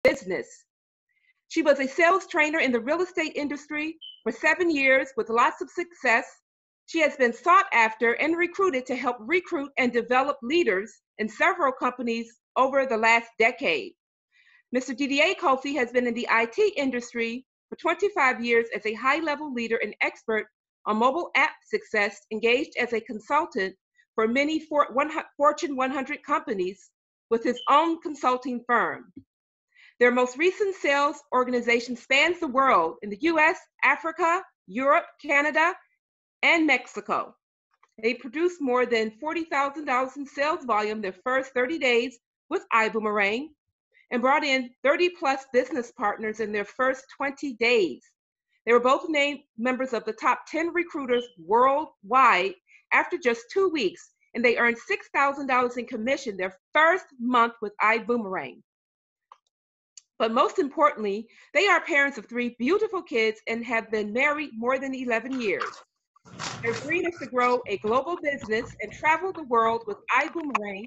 business. She was a sales trainer in the real estate industry for 7 years with lots of success. She has been sought after and recruited to help recruit and develop leaders in several companies over the last decade. Mr. Didier Kofi has been in the IT industry for 25 years as a high-level leader and expert on mobile app success, engaged as a consultant for many Fortune 100 companies with his own consulting firm. Their most recent sales organization spans the world in the US, Africa, Europe, Canada, and Mexico. They produced more than $40,000 in sales volume their first 30 days with ibüümerang and brought in 30 plus business partners in their first 20 days. They were both named members of the top 10 recruiters worldwide after just 2 weeks, and they earned $6,000 in commission their first month with ibüümerang. But most importantly, they are parents of 3 beautiful kids and have been married more than 11 years. Their dream is to grow a global business and travel the world with ibüümerang,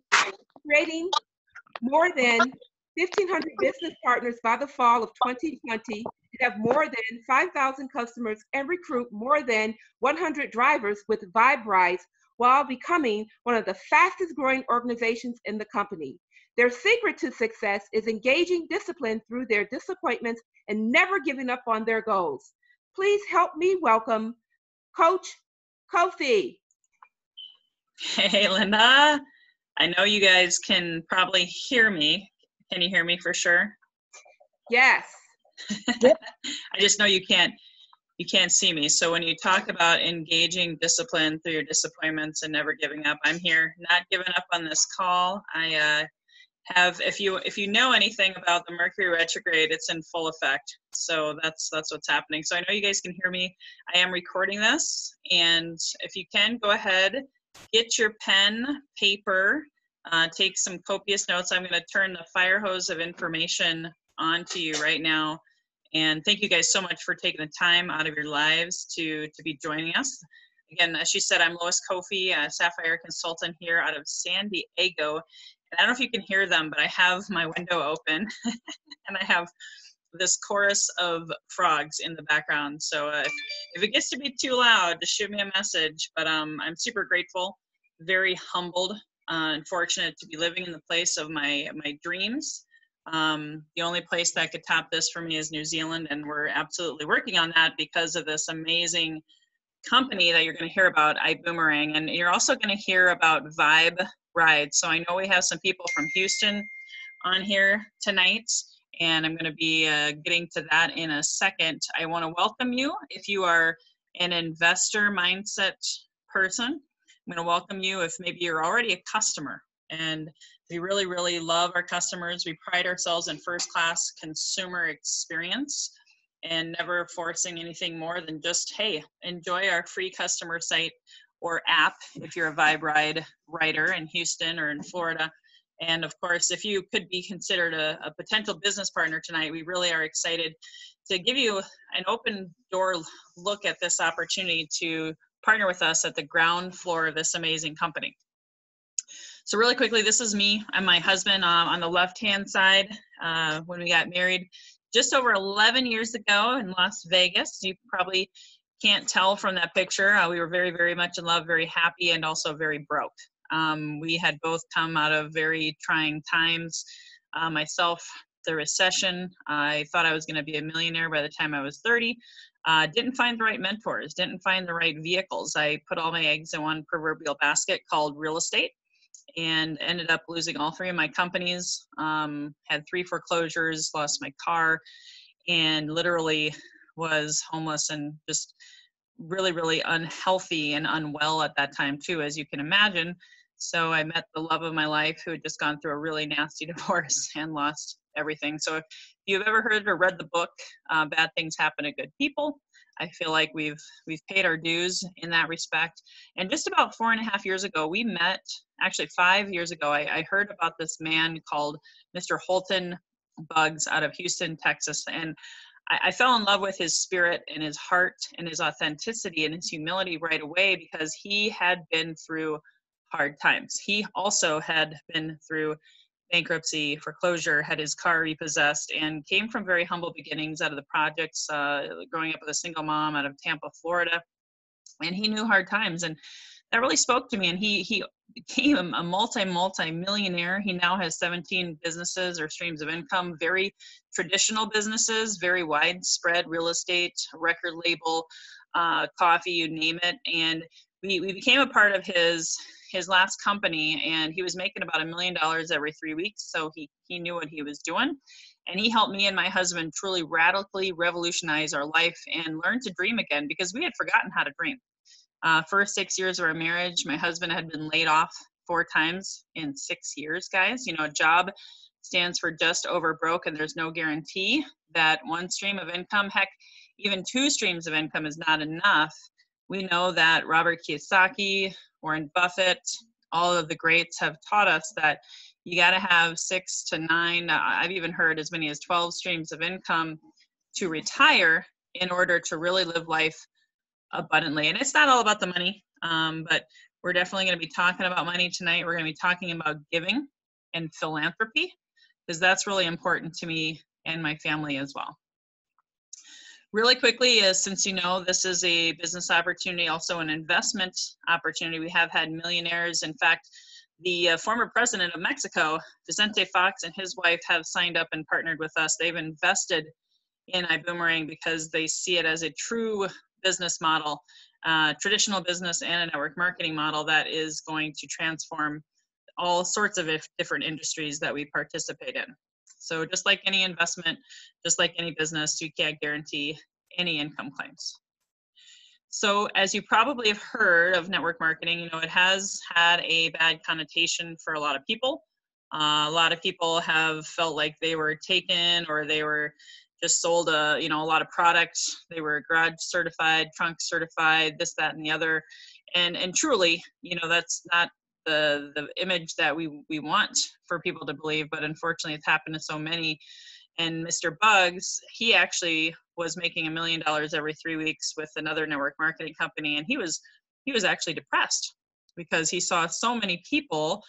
creating more than 1,500 business partners by the fall of 2020, have more than 5,000 customers, and recruit more than 100 drivers with Vibe Rides while becoming one of the fastest growing organizations in the company. Their secret to success is engaging discipline through their disappointments and never giving up on their goals. Please help me welcome Coach Kofi. Hey, Linda. I know you guys can probably hear me. Can you hear me for sure? Yes. I just know you can't see me. So when you talk about engaging discipline through your disappointments and never giving up, I'm here, not giving up on this call. I have, if you know anything about the Mercury retrograde, it's in full effect. So that's what's happening. So I know you guys can hear me. I am recording this, and if you can, go ahead, get your pen, paper, take some copious notes. I'm going to turn the fire hose of information on to you right now. And thank you guys so much for taking the time out of your lives to be joining us. Again, as she said, I'm Lois Kofi, a Sapphire consultant here out of San Diego. And I don't know if you can hear them, but I have my window open and I have this chorus of frogs in the background. So if it gets to be too loud, just shoot me a message. But I'm super grateful, very humbled, and fortunate to be living in the place of my dreams. The only place that could top this for me is New Zealand, and we're absolutely working on that because of this amazing company that you're going to hear about, ibüümerang, and you're also going to hear about Vibe Rides. So I know we have some people from Houston on here tonight, and I'm going to be getting to that in a second. I want to welcome you if you are an investor mindset person. I'm going to welcome you if maybe you're already a customer, and we really, really love our customers. We pride ourselves in first-class consumer experience and never forcing anything more than just, hey, enjoy our free customer site or app if you're a Vibe Ride writer in Houston or in Florida. And of course, if you could be considered a potential business partner tonight, we really are excited to give you an open door look at this opportunity to partner with us at the ground floor of this amazing company. So really quickly, this is me. I'm my husband on the left-hand side when we got married just over 11 years ago in Las Vegas. You probably can't tell from that picture. We were very, very much in love, very happy, and also very broke. We had both come out of very trying times. Myself, the recession. I thought I was going to be a millionaire by the time I was 30. Didn't find the right mentors, didn't find the right vehicles. I put all my eggs in one proverbial basket called real estate and ended up losing all 3 of my companies, had 3 foreclosures, lost my car, and literally was homeless and just really, really unhealthy and unwell at that time too, as you can imagine. So I met the love of my life who had just gone through a really nasty divorce and lost everything. So if you've ever heard or read the book, Bad Things Happen to Good People, I feel like we've paid our dues in that respect. And just about 4.5 years ago, we met, actually 5 years ago, I heard about this man called Mr. Holton Buggs out of Houston, Texas. And I fell in love with his spirit and his heart and his authenticity and his humility right away because he had been through hard times. He also had been through bankruptcy, foreclosure, had his car repossessed, and came from very humble beginnings out of the projects, growing up with a single mom out of Tampa, Florida. And he knew hard times, and that really spoke to me. And he became a multi-millionaire. He now has 17 businesses or streams of income, very traditional businesses, very widespread real estate, record label, coffee, you name it. And we became a part of his last company, and he was making about $1 million every 3 weeks. So he knew what he was doing. And he helped me and my husband truly radically revolutionize our life and learn to dream again, because we had forgotten how to dream. First 6 years of our marriage, my husband had been laid off 4 times in 6 years, guys. You know, a job stands for just over broke, and there's no guarantee that one stream of income, heck, even 2 streams of income is not enough. We know that Robert Kiyosaki, Warren Buffett, all of the greats have taught us that you got to have 6 to 9, I've even heard as many as 12 streams of income to retire in order to really live life abundantly. And it's not all about the money, but we're definitely going to be talking about money tonight. We're going to be talking about giving and philanthropy, because that's really important to me and my family as well. Really quickly, since you know this is a business opportunity, also an investment opportunity, we have had millionaires. In fact, the former president of Mexico, Vicente Fox, and his wife have signed up and partnered with us. They've invested in ibüümerang because they see it as a true business model, traditional business and a network marketing model that is going to transform all sorts of different industries that we participate in. So just like any investment, just like any business, you can't guarantee any income claims. So as you probably have heard of network marketing, you know, it has had a bad connotation for a lot of people. A lot of people have felt like they were taken, or they were just sold a lot of products. They were garage certified, trunk certified, this, that, and the other. And truly, you know, that's not the image that we want for people to believe, but unfortunately it's happened to so many. And Mr. Bugs, he actually was making $1 million every 3 weeks with another network marketing company. And he was actually depressed because he saw so many people,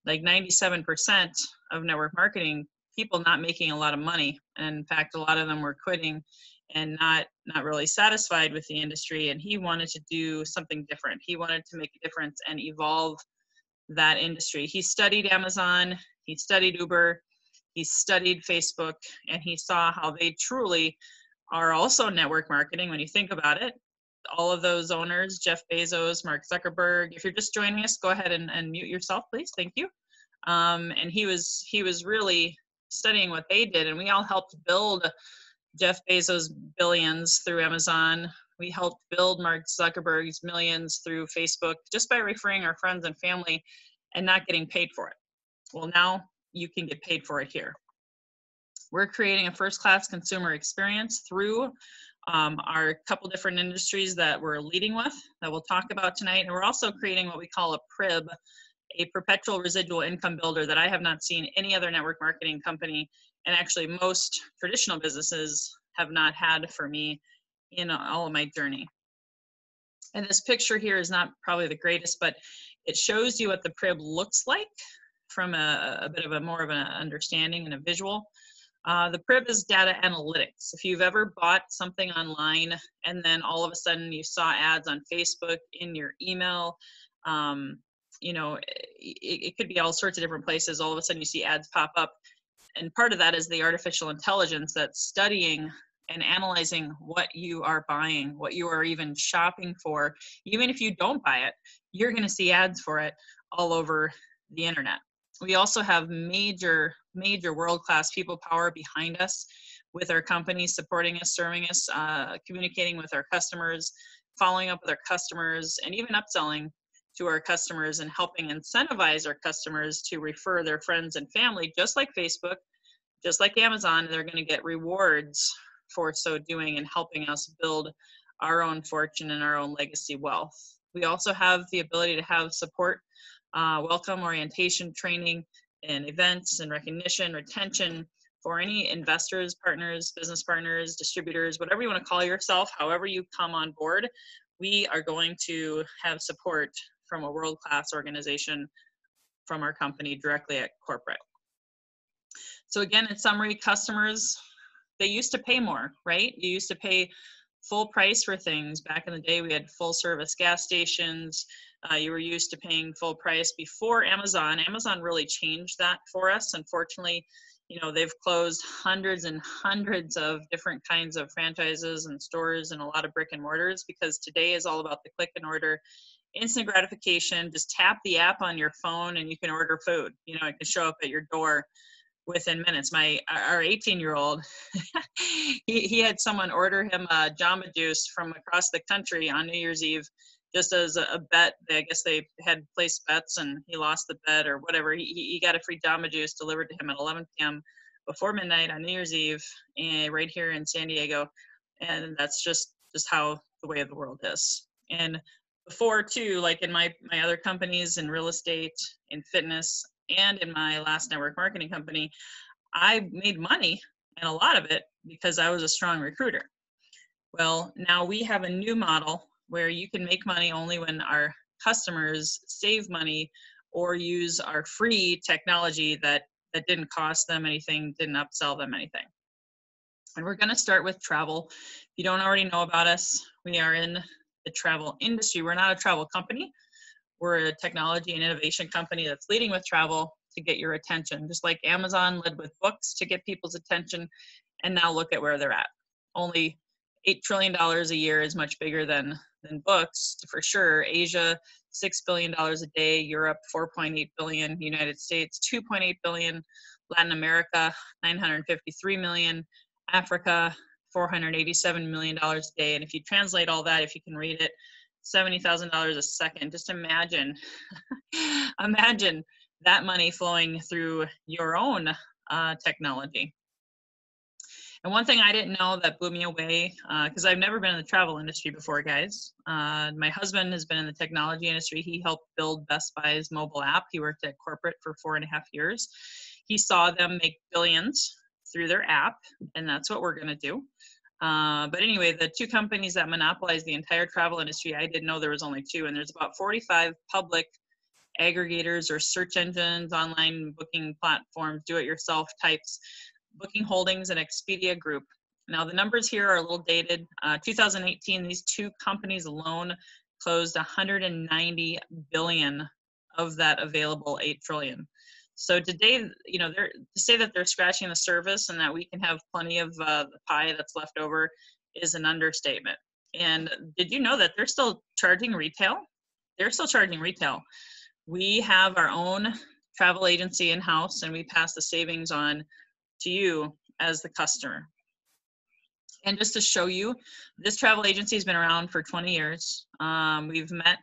like 97% of network marketing people, not making a lot of money. And in fact, a lot of them were quitting and not really satisfied with the industry. And he wanted to do something different. He wanted to make a difference and evolve that industry. He studied Amazon, he studied Uber, he studied Facebook, and he saw how they truly are also network marketing when you think about it. All of those owners, Jeff Bezos, Mark Zuckerberg, if you're just joining us, go ahead and mute yourself, please. Thank you. And he was really studying what they did, and we all helped build Jeff Bezos' billions through Amazon. We helped build Mark Zuckerberg's millions through Facebook just by referring our friends and family and not getting paid for it. Well, now you can get paid for it here. We're creating a first-class consumer experience through our couple different industries that we're leading with that we'll talk about tonight. And we're also creating what we call a PRIB, a perpetual residual income builder, that I have not seen any other network marketing company, and actually most traditional businesses have not had for me in all of my journey. And this picture here is not probably the greatest, but it shows you what the PRIB looks like from a bit of a more of an understanding and a visual. The PRIB is data analytics. If you've ever bought something online and then all of a sudden you saw ads on Facebook, in your email, you know, it could be all sorts of different places. All of a sudden you see ads pop up. And part of that is the artificial intelligence that's studying and analyzing what you are buying, what you are even shopping for. Even if you don't buy it, you're going to see ads for it all over the internet. We also have major world-class people power behind us with our companies, supporting us, serving us, communicating with our customers, following up with our customers, and even upselling to our customers and helping incentivize our customers to refer their friends and family, just like Facebook, just like Amazon. They're going to get rewards for so doing and helping us build our own fortune and our own legacy wealth. We also have the ability to have support, welcome, orientation, training, and events and recognition, retention for any investors, partners, business partners, distributors, whatever you want to call yourself, however you come on board. We are going to have support from a world-class organization from our company directly at corporate. So again, in summary, customers, they used to pay more, right? You used to pay full price for things. Back in the day, we had full service gas stations. You were used to paying full price before Amazon. Amazon really changed that for us. Unfortunately, you know, they've closed hundreds and hundreds of different kinds of franchises and stores and a lot of brick and mortars, because today is all about the click and order, instant gratification. Just tap the app on your phone and you can order food. You know, it can show up at your door within minutes. Our 18-year-old, he had someone order him Jamba Juice from across the country on New Year's Eve, just as a bet. I guess they had placed bets and he lost the bet or whatever. He got a free Jamba Juice delivered to him at 11 p.m. before midnight on New Year's Eve, and right here in San Diego. And that's just how the way of the world is. And before too, like in my other companies in real estate, in fitness, and in my last network marketing company, I made money, and a lot of it because I was a strong recruiter. Well, now we have a new model where you can make money only when our customers save money or use our free technology that didn't cost them anything, didn't upsell them anything. And we're going to start with travel. If you don't already know about us, we are in the travel industry. We're not a travel company. We're a technology and innovation company that's leading with travel to get your attention. Just like Amazon led with books to get people's attention, and now look at where they're at. Only $8 trillion a year is much bigger than books, for sure. Asia, $6 billion a day. Europe, 4.8 billion. United States, 2.8 billion. Latin America, 953 million. Africa, $487 million a day. And if you translate all that, if you can read it, $70,000 a second. Just imagine, imagine that money flowing through your own technology. And one thing I didn't know that blew me away, because I've never been in the travel industry before, guys. My husband has been in the technology industry. He helped build Best Buy's mobile app. He worked at corporate for 4.5 years. He saw them make billions through their app, and that's what we're going to do. But anyway, the two companies that monopolize the entire travel industry, I didn't know there was only two, and there's about 45 public aggregators or search engines, online booking platforms, do-it-yourself types, Booking Holdings and Expedia Group. Now the numbers here are a little dated. 2018, these two companies alone closed 190 billion of that available 8 trillion. So today, you know, to say that they're scratching the surface and that we can have plenty of the pie that's left over is an understatement. And did you know that they're still charging retail? They're still charging retail. We have our own travel agency in-house, and we pass the savings on to you as the customer. And just to show you, this travel agency has been around for 20 years. We've met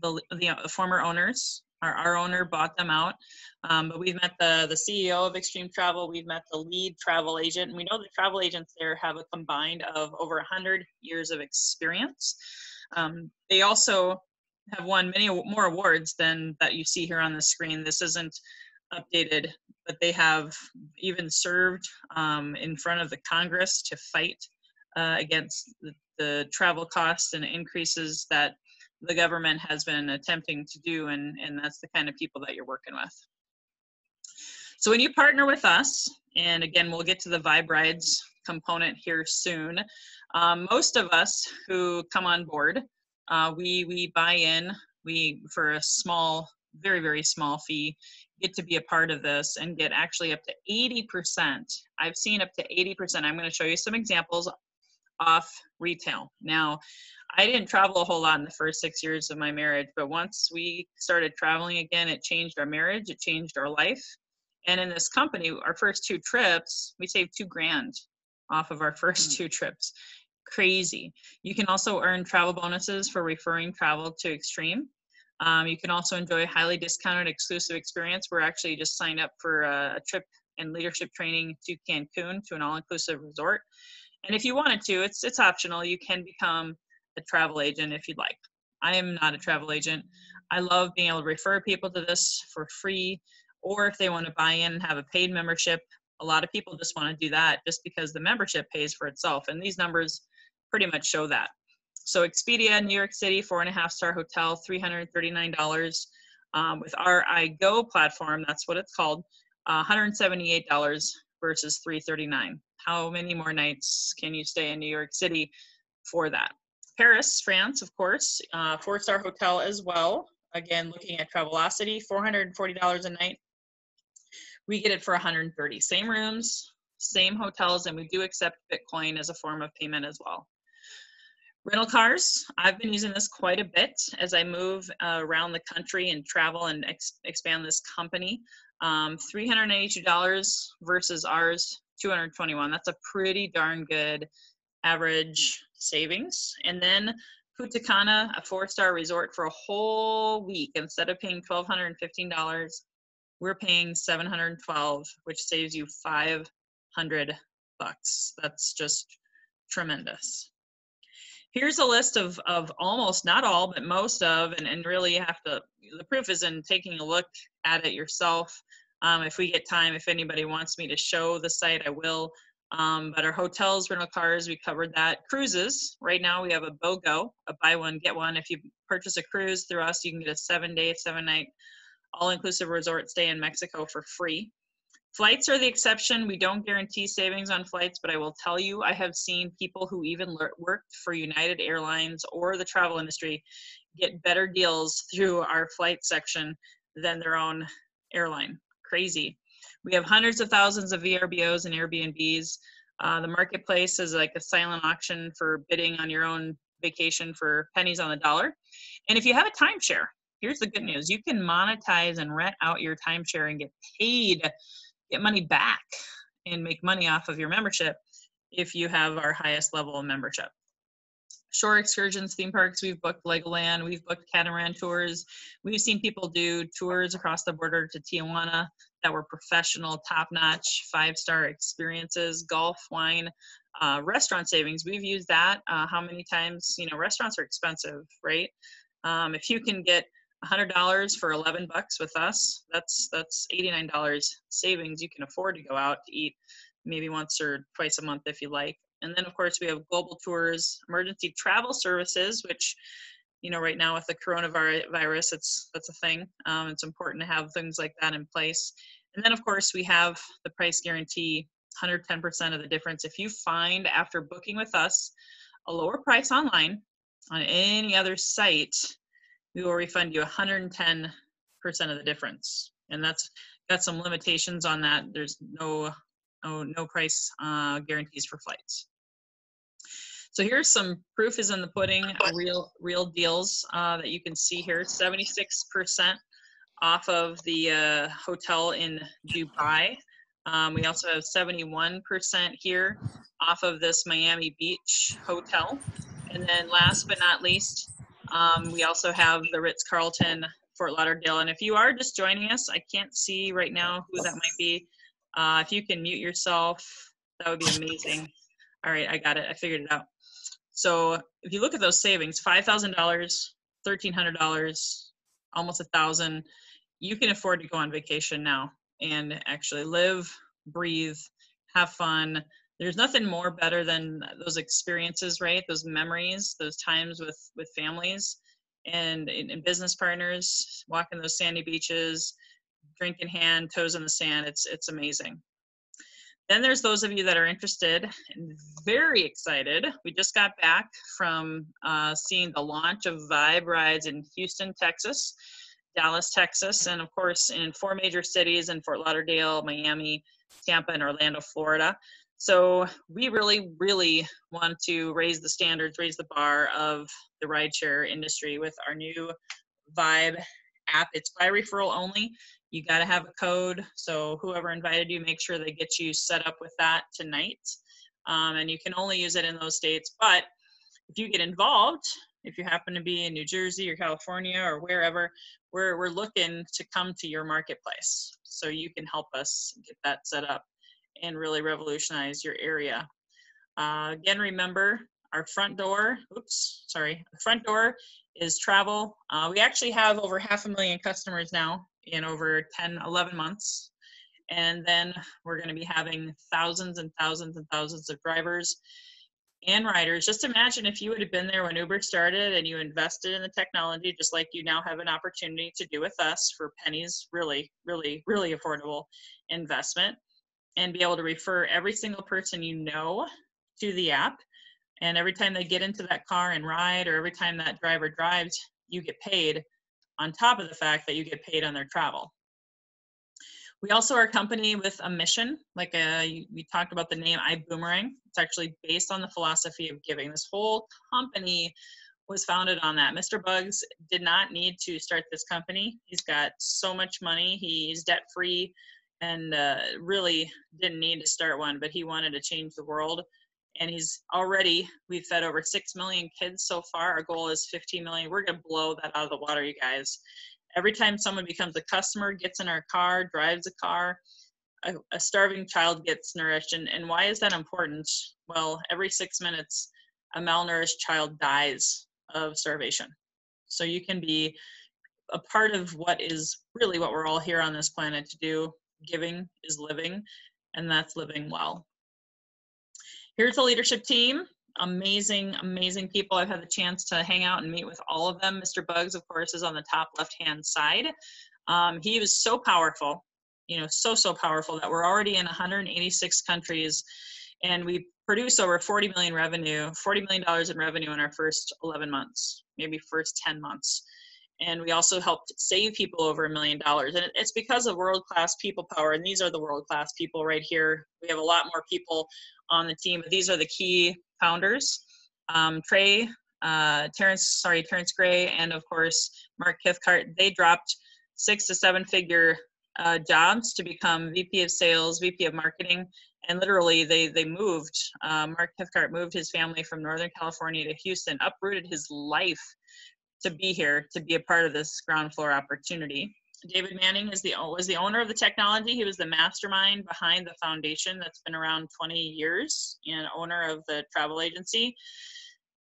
the former owners. Our owner bought them out, but we've met the CEO of Extreme Travel. We've met the lead travel agent. And we know the travel agents there have a combined of over 100 years of experience. They also have won many more awards than that you see here on the screen. This isn't updated, but they have even served in front of the Congress to fight against the travel costs and increases that the government has been attempting to do, and that's the kind of people that you're working with. So when you partner with us, and again, we'll get to the Vibe Rides component here soon, most of us who come on board, we buy in, for a small, very, very small fee, get to be a part of this and get actually up to 80%. I've seen up to 80%. I'm going to show you some examples off retail. Now, I didn't travel a whole lot in the first 6 years of my marriage, but once we started traveling again, it changed our marriage, it changed our life. And in this company, our first 2 trips, we saved $2,000 off of our first 2 trips. Crazy. You can also earn travel bonuses for referring travel to Extreme. You can also enjoy a highly discounted exclusive experience. We're actually just signed up for a trip and leadership training to Cancun, to an all-inclusive resort. And if you wanted to, it's optional. You can become a travel agent if you'd like. I am not a travel agent. I love being able to refer people to this for free, or if they want to buy in and have a paid membership. A lot of people just want to do that just because the membership pays for itself. And these numbers pretty much show that. So Expedia, New York City, 4.5-star hotel, $339. With our iGo platform, that's what it's called, $178 versus $339. How many more nights can you stay in New York City for that? Paris, France, of course, 4-star hotel as well. Again, looking at Travelocity, $440 a night. We get it for $130. Same rooms, same hotels, and we do accept Bitcoin as a form of payment as well. Rental cars, I've been using this quite a bit as I move around the country and travel and expand this company. $382 versus ours, $221. That's a pretty darn good average savings. And then Punta Cana, a 4-star resort for a whole week. Instead of paying $1,215, we're paying $712, which saves you $500. That's just tremendous. Here's a list of almost, not all, but most of, and really you have to, the proof is in taking a look at it yourself. If we get time, if anybody wants me to show the site, I will. But our hotels, rental cars, we covered that. Cruises, right now we have a BOGO, a buy one, get one. If you purchase a cruise through us, you can get a 7-day, 7-night, all-inclusive resort stay in Mexico for free. Flights are the exception. We don't guarantee savings on flights, but I will tell you, I have seen people who even worked for United Airlines or the travel industry get better deals through our flight section than their own airline. Crazy. We have hundreds of thousands of VRBOs and Airbnbs. The marketplace is like a silent auction for bidding on your own vacation for pennies on the dollar. And if you have a timeshare, here's the good news. You can monetize and rent out your timeshare and get paid, get money back and make money off of your membership if you have our highest level of membership. Shore excursions, theme parks, we've booked Legoland, we've booked catamaran tours. We've seen people do tours across the border to Tijuana that were professional, top-notch, 5-star experiences, golf, wine, restaurant savings. We've used that how many times? You know, restaurants are expensive, right? If you can get $100 for 11 bucks with us, that's $89 savings. You can afford to go out to eat maybe once or twice a month if you like. And then of course we have global tours, emergency travel services, which, you know, right now with the coronavirus, that's a thing. It's important to have things like that in place. And then of course we have the price guarantee, 110% of the difference. If you find after booking with us a lower price online on any other site, we will refund you 110% of the difference. And that's got some limitations on that. There's no price guarantees for flights. So here's some proof is in the pudding, real deals that you can see here. 76% off of the hotel in Dubai. We also have 71% here off of this Miami Beach hotel. And then last but not least, we also have the Ritz-Carlton Fort Lauderdale. And if you are just joining us, I can't see right now who that might be. If you can mute yourself, that would be amazing. All right, I got it. I figured it out. So if you look at those savings, $5,000, $1,300, almost $1,000, you can afford to go on vacation now and actually live, breathe, have fun. There's nothing more better than those experiences, right? Those memories, those times with families and business partners, walking those sandy beaches, drink in hand, toes in the sand. It's amazing. Then there's those of you that are interested and very excited. We just got back from seeing the launch of Vibe Rides in Houston, Texas, Dallas, Texas, and of course in 4 major cities in Fort Lauderdale, Miami, Tampa, and Orlando, Florida. So we really, really want to raise the standards, raise the bar of the rideshare industry with our new Vibe app. It's by referral only. You got to have a code. So whoever invited you, make sure they get you set up with that tonight. And you can only use it in those states. But if you get involved, if you happen to be in New Jersey or California or wherever, we're looking to come to your marketplace. So you can help us get that set up and really revolutionize your area. Again, remember our front door, the front door is travel. We actually have over 500,000 customers now in over 10, 11 months. And then we're gonna be having thousands and thousands and thousands of drivers. and riders. Just imagine if you would have been there when Uber started and you invested in the technology, just like you now have an opportunity to do with us for pennies, really, really, really affordable investment, and be able to refer every single person you know to the app. And every time they get into that car and ride, or every time that driver drives, you get paid on top of the fact that you get paid on their travel. We also are a company with a mission, like we talked about the name ibüümerang. It's actually based on the philosophy of giving. This whole company was founded on that. Mr. Bugs did not need to start this company. He's got so much money. He's debt-free and really didn't need to start one, but he wanted to change the world. And we've fed over 6 million kids so far. Our goal is 15 million. We're gonna blow that out of the water, you guys. Every time someone becomes a customer, gets in our car, drives a car, a starving child gets nourished. And why is that important? Well, every 6 minutes, a malnourished child dies of starvation. So you can be a part of what is really what we're all here on this planet to do. Giving is living, and that's living well. Here's the leadership team. Amazing, amazing people. I've had the chance to hang out and meet with all of them. Mr. Bugs, of course, is on the top left-hand side. He was so powerful, so powerful that we're already in 186 countries, and we produce over $40 million in revenue in our first 11 months, maybe first 10 months. And we also helped save people over $1 million. And it's because of world-class people power. And these are the world-class people right here. We have a lot more people on the team, but these are the key founders. Terrence Gray, and of course, Mark Cathcart. They dropped 6 to 7 figure jobs to become VP of Sales, VP of Marketing. And literally they moved. Mark Cathcart moved his family from Northern California to Houston, uprooted his life to be here, to be a part of this ground floor opportunity. David Manning was the owner of the technology. He was the mastermind behind the foundation that's been around 20 years and owner of the travel agency.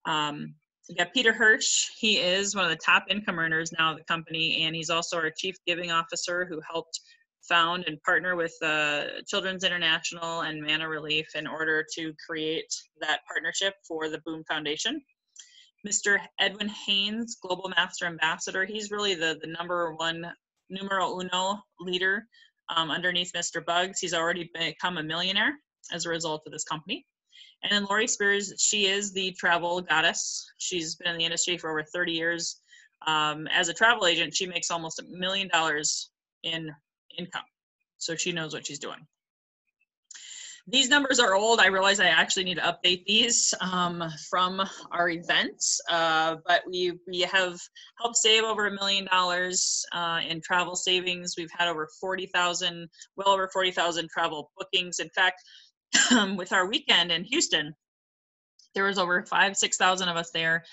We got Peter Hirsch. He is one of the top income earners now of the company, and he's also our chief giving officer who helped found and partner with Children's International and Mana Relief in order to create that partnership for the Boom Foundation. Mr. Edwin Haynes, Global Master Ambassador. He's really the numero uno leader underneath Mr. Bugs. He's already become a millionaire as a result of this company. And then Lori Spears, she is the travel goddess. She's been in the industry for over 30 years. As a travel agent, she makes almost $1 million in income. So she knows what she's doing. These numbers are old. I realize I actually need to update these from our events, but we have helped save over $1 million in travel savings. We've had over 40,000, well over 40,000 travel bookings. In fact, with our weekend in Houston, there was over 6,000 of us there.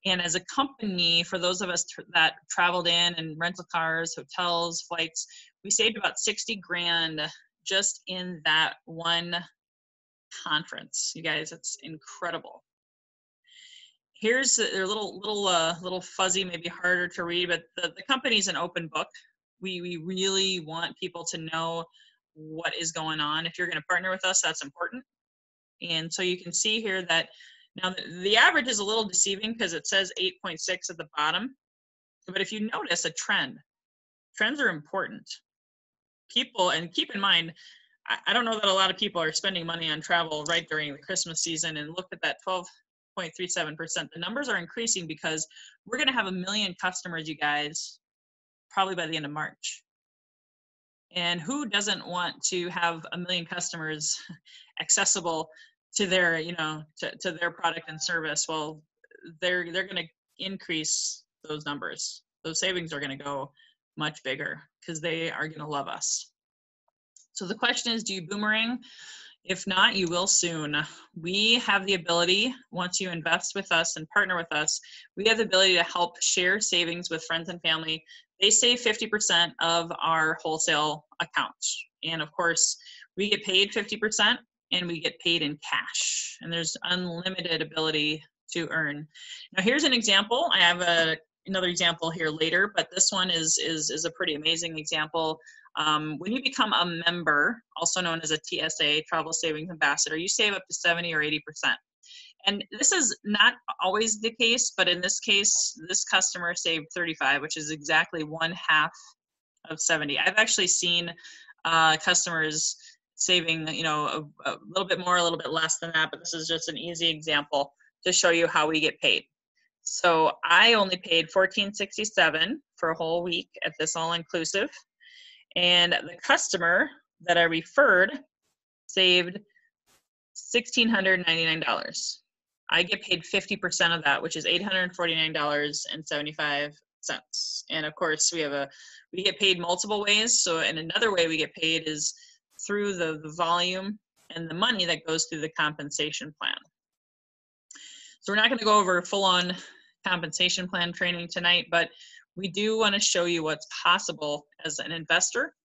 And as a company, for those of us that traveled in and rental cars, hotels, flights, we saved about 60 grand just in that one conference. You guys, it's incredible. Here's a little fuzzy, maybe harder to read, but the company's an open book. We really want people to know what is going on. If you're going to partner with us, that's important. And so you can see here that now the average is a little deceiving because it says 8.6 at the bottom. But if you notice a trend, trends are important. People, and keep in mind, I don't know that a lot of people are spending money on travel right during the Christmas season, and look at that 12.37%. The numbers are increasing because we're going to have 1 million customers, you guys, probably by the end of March. And who doesn't want to have 1 million customers accessible to their, to their product and service? Well, they're going to increase those numbers. Those savings are going to go much bigger because they are going to love us. So the question is, do you boomerang? If not, you will soon. We have the ability, once you invest with us and partner with us, we have the ability to help share savings with friends and family. They save 50% of our wholesale accounts. And of course, we get paid 50% and we get paid in cash. And there's unlimited ability to earn. Now here's an example. I have another example here later, but this one is a pretty amazing example. When you become a member, also known as a TSA, Travel Savings Ambassador, you save up to 70 or 80%. And this is not always the case, but in this case, this customer saved 35, which is exactly 1/2 of 70. I've actually seen customers saving, you know, a little bit more, a little bit less than that, but this is just an easy example to show you how we get paid. So I only paid $14.67 for a whole week at this all-inclusive, and the customer that I referred saved $1,699. I get paid 50% of that, which is $849.75. And of course, we get paid multiple ways. So, and another way we get paid is through the volume and the money that goes through the compensation plan. So we're not going to go over full-on compensation plan training tonight, but we do want to show you what's possible as an investor,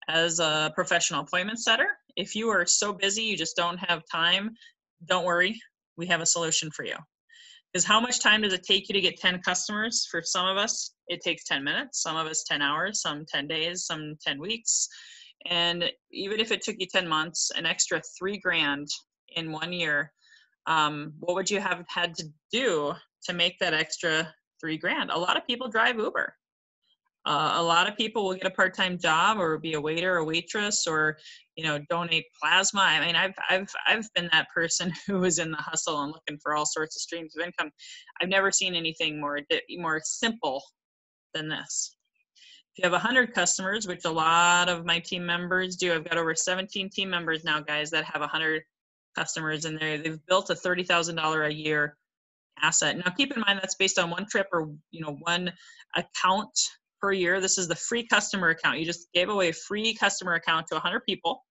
as a professional appointment setter. If you are so busy you just don't have time, don't worry, we have a solution for you. Because how much time does it take you to get 10 customers? For some of us, it takes 10 minutes, some of us 10 hours, some 10 days, some 10 weeks. And even if it took you 10 months, an extra $3,000 in 1 year, what would you have had to do to make that extra $3,000? A lot of people drive Uber. A lot of people will get a part-time job or be a waiter or waitress, or, you know, donate plasma. I mean, I've been that person who was in the hustle and looking for all sorts of streams of income. I've never seen anything more simple than this. If you have 100 customers, which a lot of my team members do, I've got over 17 team members now, guys, that have 100 customers in there. They've built a $30,000 a year asset. Now, keep in mind that's based on one trip or, you know, one account per year. This is the free customer account. You just gave away a free customer account to 100 people.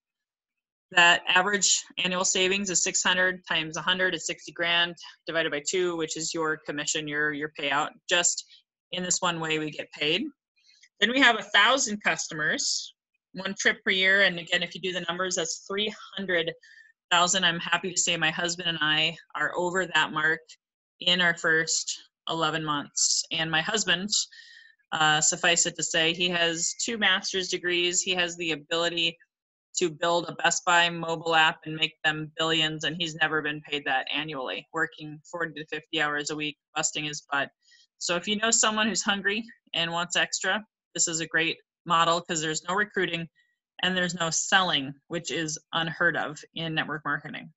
That average annual savings is 600 times 100 is 60 grand divided by 2, which is your commission, your payout. Just in this one way we get paid. Then we have 1,000 customers, one trip per year. And again, if you do the numbers, that's 300,000. I'm happy to say my husband and I are over that mark in our first 11 months. And my husband, suffice it to say, he has 2 master's degrees. He has the ability to build a Best Buy mobile app and make them billions, and he's never been paid that annually, working 40 to 50 hours a week, busting his butt. So if you know someone who's hungry and wants extra, this is a great model because there's no recruiting and there's no selling, which is unheard of in network marketing.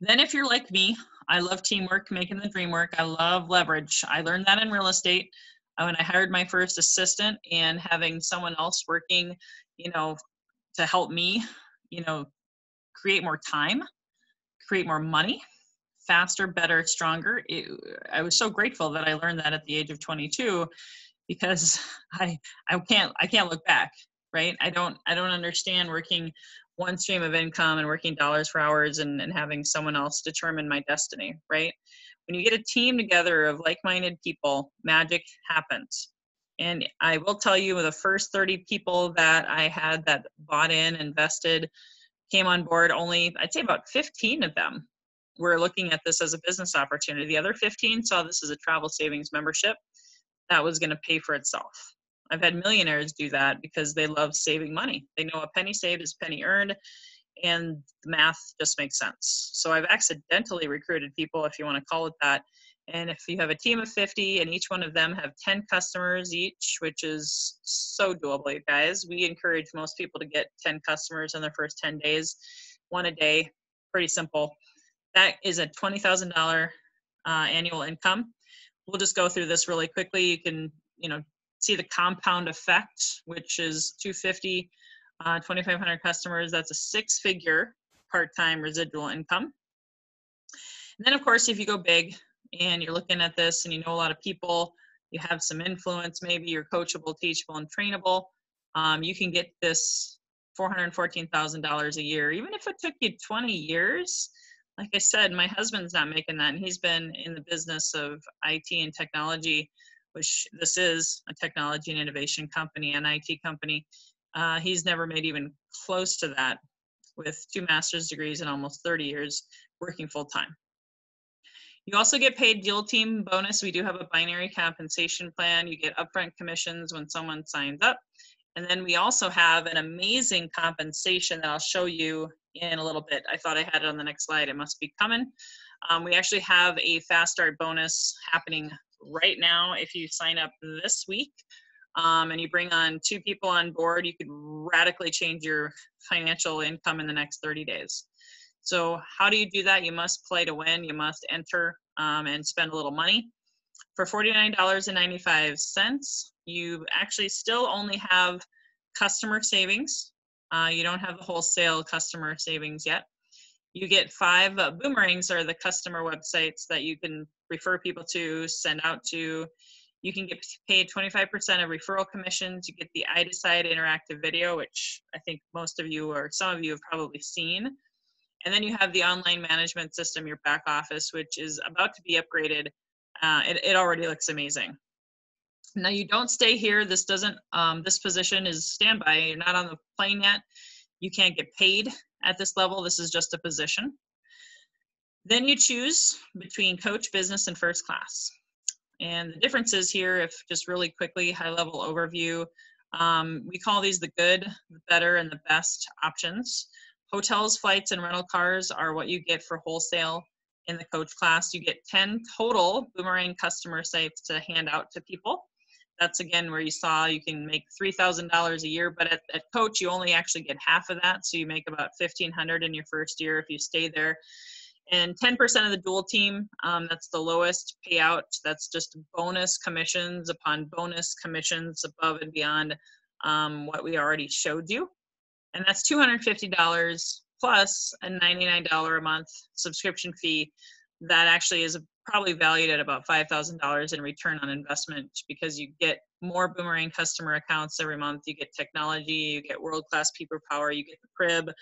Then if you're like me, I love teamwork, making the dream work. I love leverage. I learned that in real estate when I hired my first assistant, and having someone else working, you know, to help me, you know, create more time, create more money, faster, better, stronger. I was so grateful that I learned that at the age of 22, because I can't look back, right? I don't understand working one stream of income and working dollars for hours and having someone else determine my destiny, right? When you get a team together of like-minded people, magic happens. And I will tell you, the first 30 people that I had that bought in, invested, came on board, only, I'd say about 15 of them were looking at this as a business opportunity. The other 15 saw this as a travel savings membership that was going to pay for itself. I've had millionaires do that because they love saving money. They know a penny saved is a penny earned, and the math just makes sense. So I've accidentally recruited people, if you want to call it that. And if you have a team of 50 and each one of them have 10 customers each, which is so doable, guys. We encourage most people to get 10 customers in their first 10 days, 1 a day, pretty simple. That is a $20,000 annual income. We'll just go through this really quickly. You can, you know, see the compound effect, which is 250, 2,500 customers. That's a 6-figure part-time residual income. And then, of course, if you go big and you're looking at this and you know a lot of people, you have some influence, maybe you're coachable, teachable, and trainable, you can get this $414,000 a year. Even if it took you 20 years, like I said, my husband's not making that, and he's been in the business of IT and technology, which this is a technology and innovation company, an IT company. He's never made even close to that with 2 master's degrees and almost 30 years working full-time. You also get paid deal team bonus. We do have a binary compensation plan. You get upfront commissions when someone signs up. And then we also have an amazing compensation that I'll show you in a little bit. I thought I had it on the next slide. It must be coming. We actually have a fast start bonus happening right now. If you sign up this week and you bring on 2 people on board, you could radically change your financial income in the next 30 days. So how do you do that? You must play to win. You must enter and spend a little money. For $49.95, you actually still only have customer savings. You don't have the wholesale customer savings yet. You get 5 boomerangs, are the customer websites that you can refer people to, send out to. You can get paid 25% of referral commissions. You get the I Decide interactive video, which I think most of you or some of you have probably seen. And then you have the online management system, your back office, which is about to be upgraded. It already looks amazing. Now you don't stay here. This doesn't. This position is standby. You're not on the plane yet. You can't get paid at this level. This is just a position. Then you choose between coach, business, and first class. And the differences here, if just really quickly, high level overview, we call these the good, the better, and the best options. Hotels, flights, and rental cars are what you get for wholesale in the coach class. You get 10 total boomerang customer sites to hand out to people. That's again where you saw you can make $3,000 a year, but at coach you only actually get half of that, so you make about $1,500 in your first year if you stay there. And 10% of the dual team, that's the lowest payout. That's just bonus commissions upon bonus commissions above and beyond what we already showed you. And that's $250 plus a $99 a month subscription fee that actually is probably valued at about $5,000 in return on investment, because you get more boomerang customer accounts every month. You get technology, you get world-class people power, you get the crib,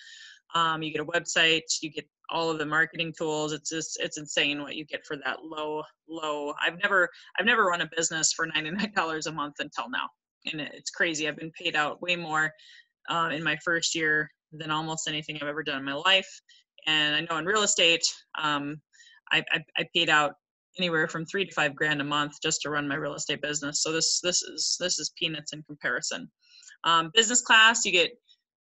you get a website, you get all of the marketing tools. It's insane what you get for that low. I've never run a business for $99 a month until now, and it's crazy. I've been paid out way more in my first year than almost anything I've ever done in my life. And I know in real estate, I paid out anywhere from $3,000 to $5,000 a month just to run my real estate business. So this is peanuts in comparison. Business class, you get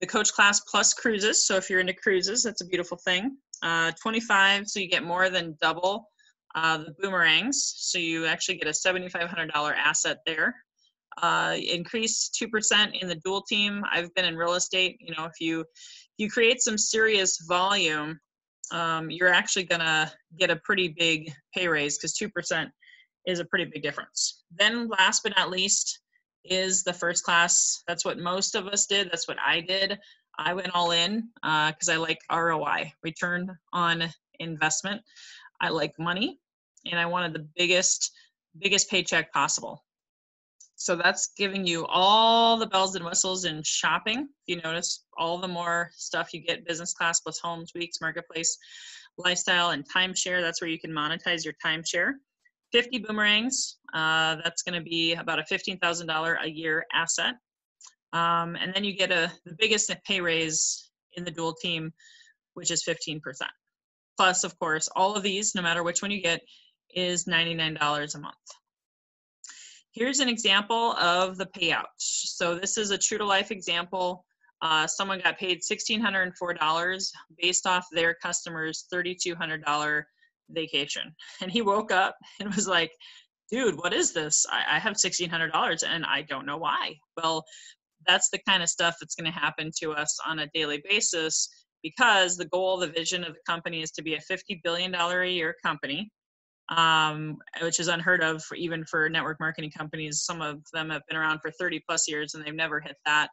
the coach class plus cruises. So if you're into cruises, that's a beautiful thing. 25, so you get more than double the boomerangs. So you actually get a $7,500 asset there. Increase 2% in the dual team. I've been in real estate. You know, if you create some serious volume, you're actually gonna get a pretty big pay raise, because 2% is a pretty big difference. Then last but not least is the first class. That's what most of us did. That's what I did. I went all in because I like ROI, return on investment. I like money, and I wanted the biggest paycheck possible. So that's giving you all the bells and whistles in shopping. If you notice, all the more stuff you get: business class plus homes, weeks, marketplace, lifestyle, and timeshare. That's where you can monetize your timeshare. 50 boomerangs, that's going to be about a $15,000 a year asset. And then you get the biggest pay raise in the dual team, which is 15%. Plus, of course, all of these, no matter which one you get, is $99 a month. Here's an example of the payout. So this is a true to life example. Someone got paid $1,604 based off their customer's $3,200 vacation. And he woke up and was like, dude, what is this? I have $1,600 and I don't know why. Well, that's the kind of stuff that's going to happen to us on a daily basis, because the goal, the vision of the company is to be a $50 billion a year company, which is unheard of even for network marketing companies. Some of them have been around for 30 plus years and they've never hit that.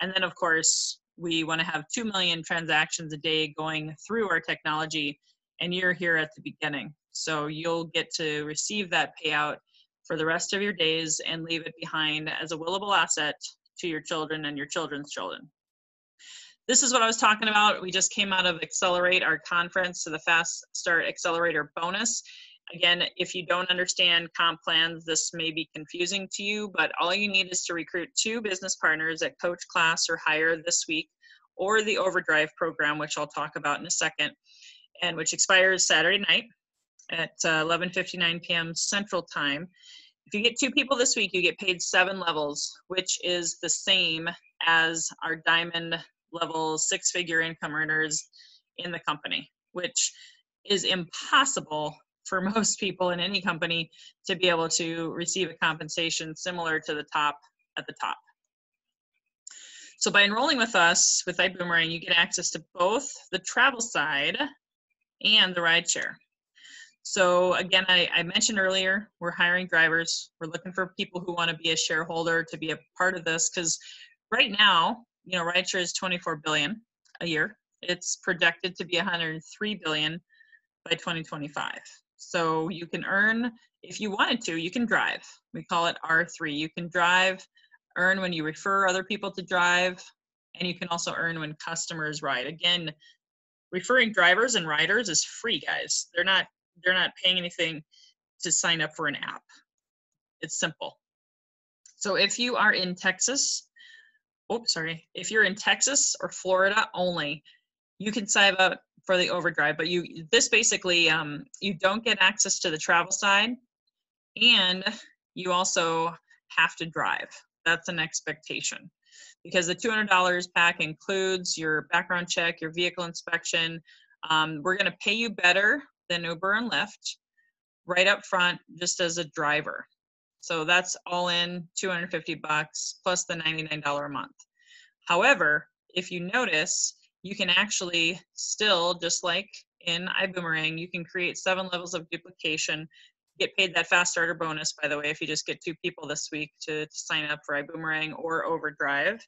And then of course, we want to have 2 million transactions a day going through our technology, and you're here at the beginning. So you'll get to receive that payout for the rest of your days and leave it behind as a willable asset to your children and your children's children. This is what I was talking about. We just came out of Accelerate, our conference, so the Fast Start Accelerator bonus. Again, if you don't understand comp plans, this may be confusing to you, but all you need is to recruit 2 business partners at coach class or higher this week, or the Overdrive program, which I'll talk about in a second, and which expires Saturday night at 11:59 p.m. Central Time. If you get 2 people this week, you get paid 7 levels, which is the same as our diamond level 6-figure income earners in the company, which is impossible for most people in any company to be able to receive a compensation similar to the top at the top. So by enrolling with us with ibüümerang, you get access to both the travel side and the rideshare. So again, I mentioned earlier, we're hiring drivers. We're looking for people who want to be a shareholder to be a part of this, because right now, you know, rideshare is $24 billion a year. It's projected to be $103 billion by 2025. So you can earn, if you wanted to, you can drive. We call it R3. You can drive, earn when you refer other people to drive, and you can also earn when customers ride. Again, referring drivers and riders is free, guys. They're not paying anything to sign up for an app. It's simple. So if you are in Texas, if you're in Texas or Florida only, you can sign up for the overdrive, but this basically, you don't get access to the travel side, and you also have to drive. That's an expectation, because the $200 pack includes your background check, your vehicle inspection. We're gonna pay you better than Uber and Lyft right up front, just as a driver. So that's all in $250 plus the $99 a month. However, if you notice, you can actually still, just like in ibüümerang, you can create 7 levels of duplication, get paid that fast starter bonus, by the way, if you just get 2 people this week to sign up for ibüümerang or overdrive,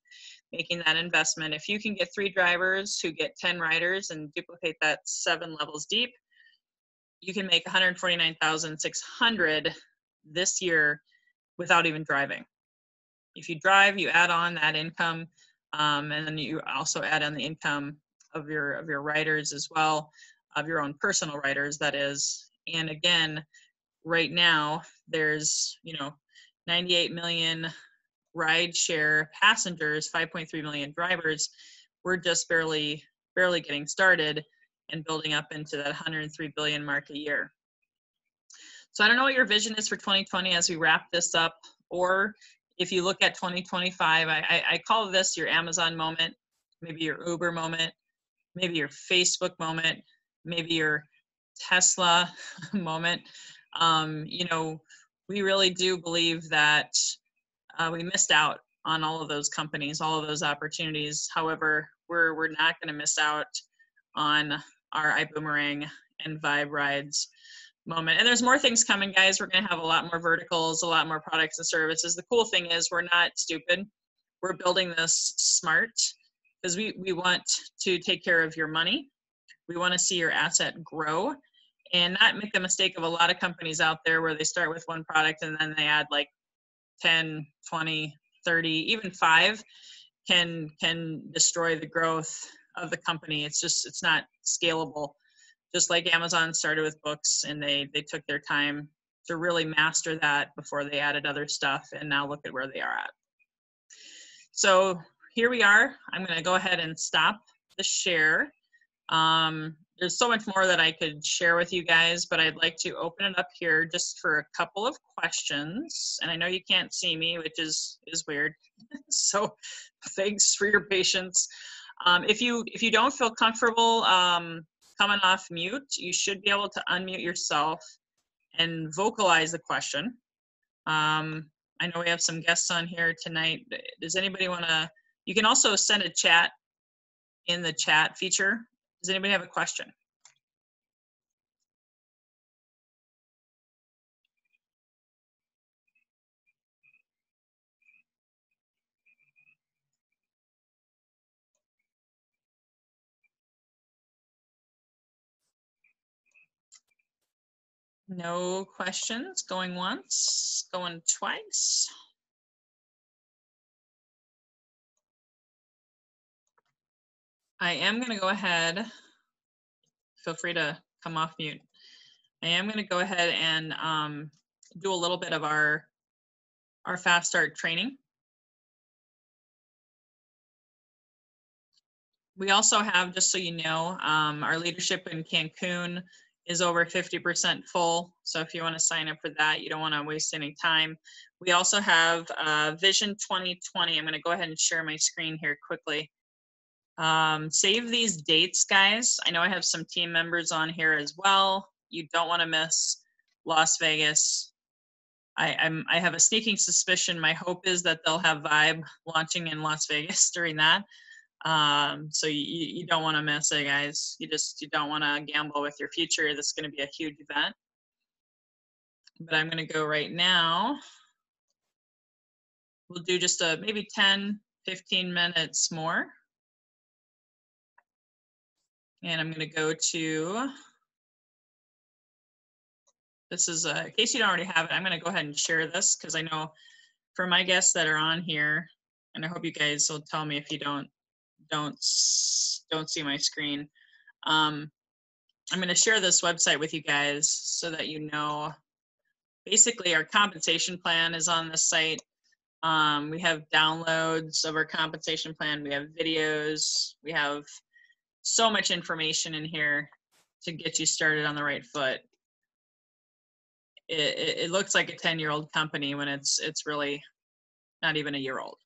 making that investment. If you can get 3 drivers who get 10 riders and duplicate that 7 levels deep, you can make $149,600 this year without even driving. If you drive, you add on that income, and then you also add on the income of your riders as well, of your own personal riders, that is. And again, right now there's 98 million rideshare passengers, 5.3 million drivers. We're just barely getting started and building up into that 103 billion mark a year. So I don't know what your vision is for 2020 as we wrap this up, or if you look at 2025, I call this your Amazon moment, maybe your Uber moment, maybe your Facebook moment, maybe your Tesla moment. We really do believe that we missed out on all of those companies, all of those opportunities. However, we're not going to miss out on our ibüümerang and Vibe Rides moment. And there's more things coming, guys. We're going to have a lot more verticals, a lot more products and services. The cool thing is we're not stupid. We're building this smart, because we want to take care of your money. We want to see your asset grow and not make the mistake of a lot of companies out there where they start with one product and then they add like 10, 20, 30, even 5 can destroy the growth of the company. It's not scalable. Just like Amazon started with books, and they took their time to really master that before they added other stuff, and now look at where they are at. So here we are. I'm going to go ahead and stop the share. There's so much more that I could share with you guys, but I'd like to open it up here just for a couple of questions. And I know you can't see me, which is weird. So thanks for your patience. If you don't feel comfortable coming off mute, you should be able to unmute yourself and vocalize the question. I know we have some guests on here tonight. Does anybody want to, you can also send a chat in the chat feature. Does anybody have a question? No questions. Going once, going twice. I am going to go ahead. Feel free to come off mute. I am going to go ahead and do a little bit of our fast start training. We also have, just so you know, our leadership in Cancun is over 50% full. So if you want to sign up for that, you don't want to waste any time. We also have Vision 2020. I'm going to go ahead and share my screen here quickly. Save these dates, guys. I know I have some team members on here as well. You don't want to miss Las Vegas. I have a sneaking suspicion. My hope is that they'll have Vibe launching in Las Vegas during that. So you don't want to miss it, guys. You don't want to gamble with your future. This is going to be a huge event. But I'm going to go right now. We'll do just maybe 10, 15 minutes more. And I'm going to go to, this is, in case you don't already have it, I'm going to go ahead and share this because I know for my guests that are on here, and I hope you guys will tell me if you don't see my screen. I'm going to share this website with you guys so that you know. Basically, our compensation plan is on this site. We have downloads of our compensation plan. We have videos. We have so much information in here to get you started on the right foot. It looks like a 10-year-old company when it's really not even a year old.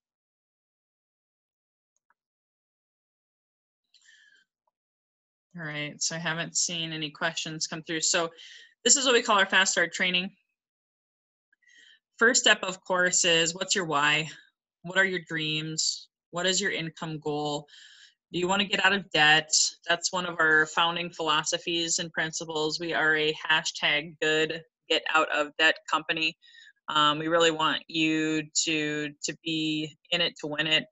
All right, so I haven't seen any questions come through. So this is what we call our Fast Start training. First step, of course, is what's your why? What are your dreams? What is your income goal? Do you want to get out of debt? That's one of our founding philosophies and principles. We are a #good get out of debt company. We really want you to be in it to win it,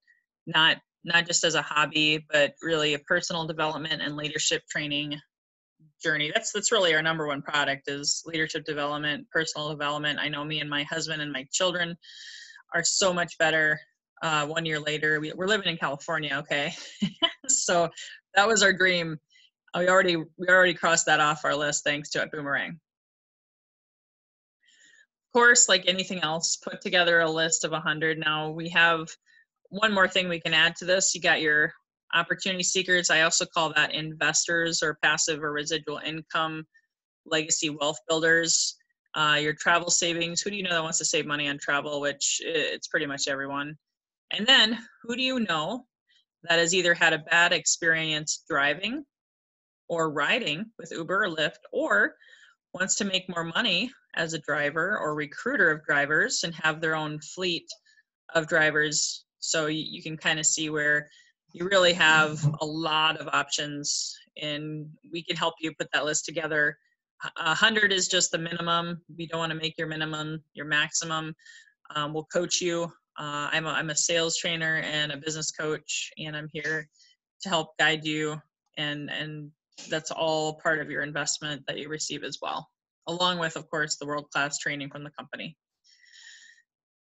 not just as a hobby, but really a personal development and leadership training journey. That's really our #1 product is leadership development, personal development. I know me and my husband and my children are so much better 1 year later. We're living in California, okay? So that was our dream. We already crossed that off our list thanks to ibüümerang. Of course, like anything else, put together a list of 100. Now we have one more thing we can add to this. You got your opportunity seekers. I also call that investors or passive or residual income legacy wealth builders. Your travel savings. Who do you know that wants to save money on travel, which it's pretty much everyone. And then who do you know that has either had a bad experience driving or riding with Uber or Lyft, or wants to make more money as a driver or recruiter of drivers and have their own fleet of drivers. So you can kind of see where you really have a lot of options, and we can help you put that list together. 100 is just the minimum. We don't want to make your minimum your maximum. We'll coach you. I'm a sales trainer and a business coach, and I'm here to help guide you, and that's all part of your investment that you receive as well, along with, of course, the world-class training from the company.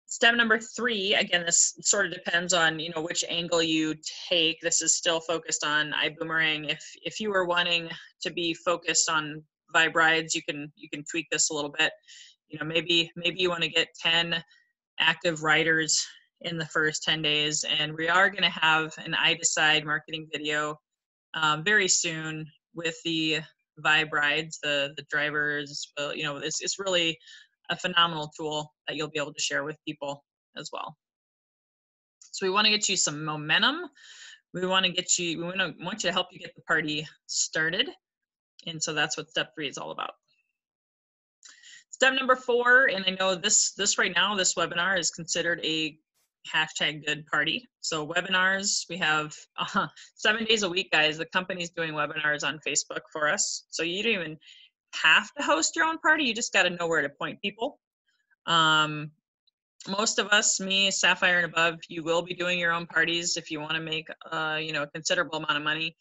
Step number 3, again, this sort of depends on which angle you take. This is still focused on ibüümerang. If you are wanting to be focused on Vibe rides, you can tweak this a little bit. Maybe you want to get 10 active riders in the first 10 days, and we are going to have an I Decide marketing video very soon with the Vibe rides, the drivers. It's really a phenomenal tool that you'll be able to share with people as well. So we want to get you some momentum. We want you to help you get the party started. And so that's what step 3 is all about. Step number 4, and I know this right now, this webinar is considered a #good party. So webinars, we have 7 days a week, guys. The company's doing webinars on Facebook for us. So you don't even have to host your own party. You just got to know where to point people. Most of us, me, Sapphire and above, you will be doing your own parties. If you want to make a considerable amount of money,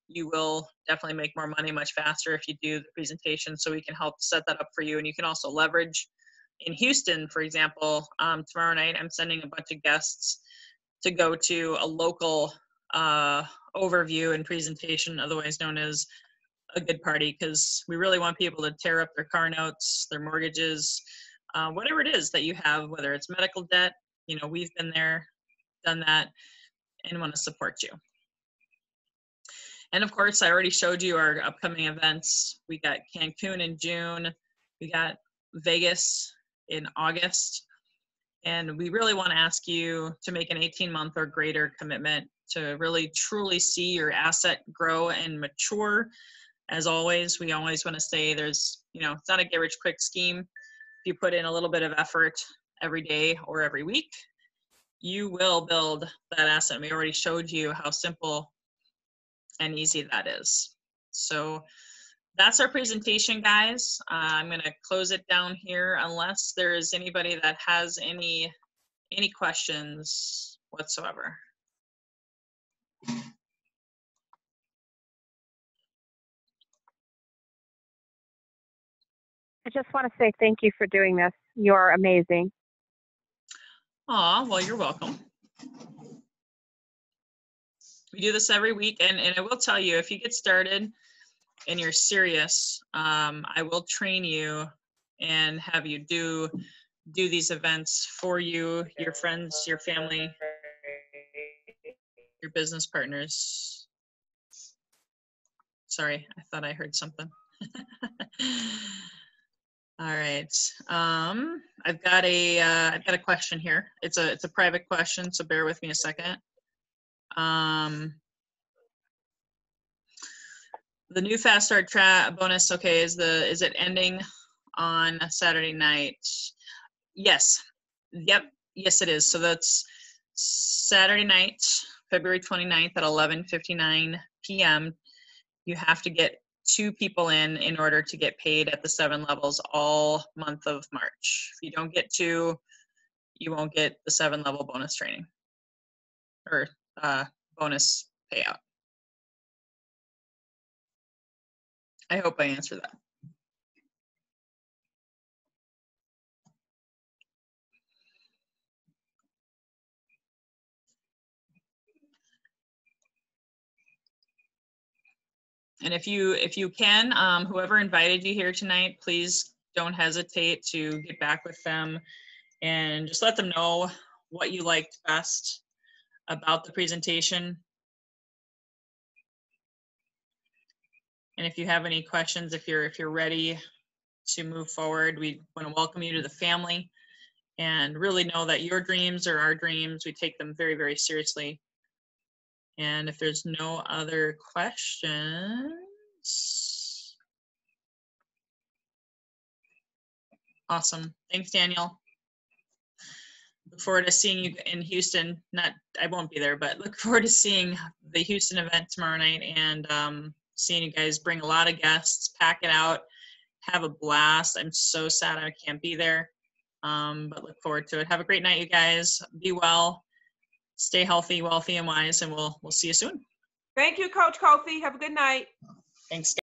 you will definitely make more money much faster if you do the presentation. So we can help set that up for you. And you can also leverage in Houston, for example. Tomorrow night, I'm sending a bunch of guests to go to a local overview and presentation, otherwise known as a good party, because we really want people to tear up their car notes, their mortgages, whatever it is that you have, whether it's medical debt. We've been there, done that, and want to support you. And of course, I already showed you our upcoming events. We got Cancun in June. We got Vegas in August. And we really want to ask you to make an 18-month or greater commitment to really truly see your asset grow and mature. As always, we always want to say there's, it's not a get rich quick scheme. If you put in a little bit of effort every day or every week, you will build that asset. We already showed you how simple and easy that is. So that's our presentation, guys. I'm going to close it down here unless there is anybody that has any questions whatsoever. I just want to say thank you for doing this. You're amazing. Aw, well, you're welcome. We do this every week, and I will tell you, if you get started and you're serious, I will train you and have you do these events for you, your friends, your family, your business partners. Sorry, I thought I heard something. All right, I've got a question here. It's a private question, so bear with me a second. The new Fast Start bonus, okay, is it ending on a Saturday night? Yes. Yep. Yes, it is. So that's Saturday night, February 29th at 11:59 p.m. You have to get 2 people in order to get paid at the 7 levels all month of March. If you don't get 2, you won't get the 7 level bonus training or bonus payout. I hope I answered that. And if you can, whoever invited you here tonight, please don't hesitate to get back with them and just let them know what you liked best about the presentation. And if you have any questions, if you're ready to move forward, we want to welcome you to the family and really know that your dreams are our dreams. We take them very, very seriously. And if there's no other questions, awesome. Thanks, Daniel. Look forward to seeing you in Houston. I won't be there, but look forward to seeing the Houston event tomorrow night and seeing you guys bring a lot of guests, pack it out, have a blast. I'm so sad I can't be there, but look forward to it. Have a great night, you guys. Be well, stay healthy, wealthy, and wise, and we'll see you soon. Thank you, Coach Kofi. Have a good night. Thanks, guys.